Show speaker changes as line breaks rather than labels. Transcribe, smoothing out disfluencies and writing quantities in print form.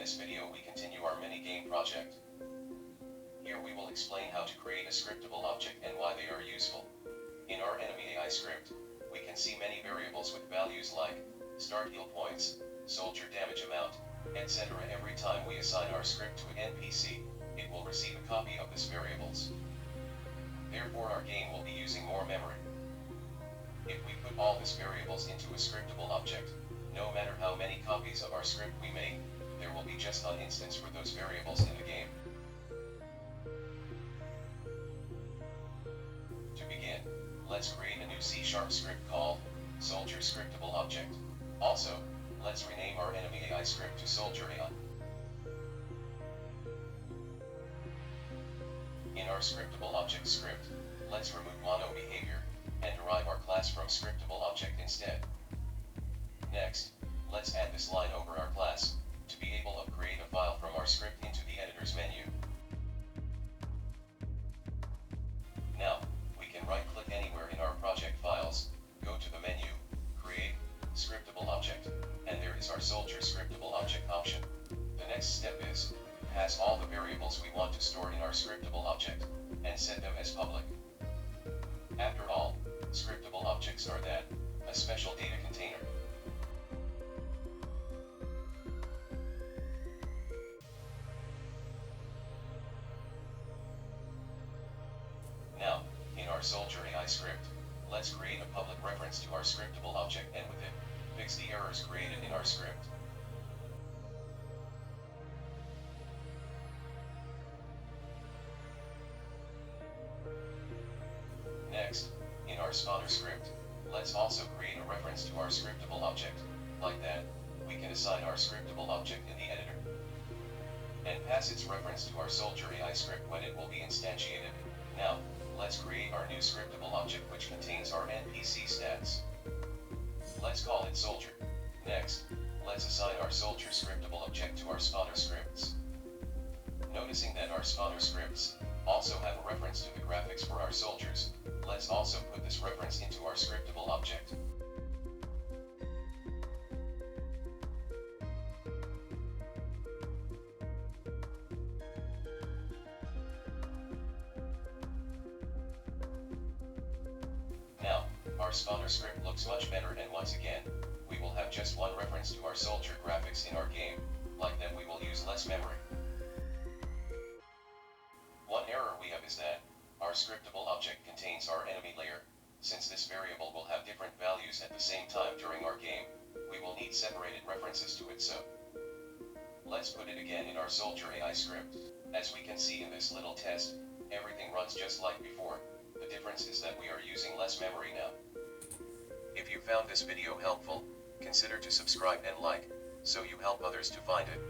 this video we continue our mini-game project. Here we will explain how to create a scriptable object and why they are useful. In our enemy AI script, we can see many variables with values like start heal points, soldier damage amount, etc. Every time we assign our script to an NPC, it will receive a copy of these variables. Therefore our game will be using more memory. If we put all these variables into a scriptable object, no matter how many copies of our script we make, there will be just one instance for those variables in the game. To begin, let's create a new C# script called Soldier Scriptable Object. Also, let's rename our enemy AI script to Soldier AI. In our Scriptable Object script, let's remove mono behavior, and derive our class from Scriptable Object instead. Next, let's add this line over our class, to be able to create a file from our script into the editor's menu. Now, we can right-click anywhere in our project files, go to the menu, Create, Scriptable Object, and there is our Soldier Scriptable Object option. The next step is, pass all the variables we want to store in our scriptable object, and set them as public. After all, scriptable objects are that, a special data container. Now, in our Soldier AI script, let's create a public reference to our scriptable object and with it, fix the errors created in our script. Next, in our spawner script, let's also create a reference to our scriptable object. Like that, we can assign our scriptable object in the editor, and pass its reference to our Soldier AI script when it will be instantiated. Now, let's create our new scriptable object which contains our NPC stats. Let's call it Soldier. Next, let's assign our Soldier scriptable object to our spawner scripts. Noticing that our spawner scripts also have a reference to the graphics for our soldiers, let's also put this reference into our scriptable object. Now, our spawner script looks much better, and once again, we will have just one reference to our soldier graphics in our game. Like that, we will use less memory. One error we have is that our scriptable object contains our enemy layer. Since this variable will have different values at the same time during our game, we will need separated references to it, so let's put it again in our Soldier AI script. As we can see in this little test, everything runs just like before. The difference is that we are using less memory now. If you found this video helpful, consider to subscribe and like, so you help others to find it.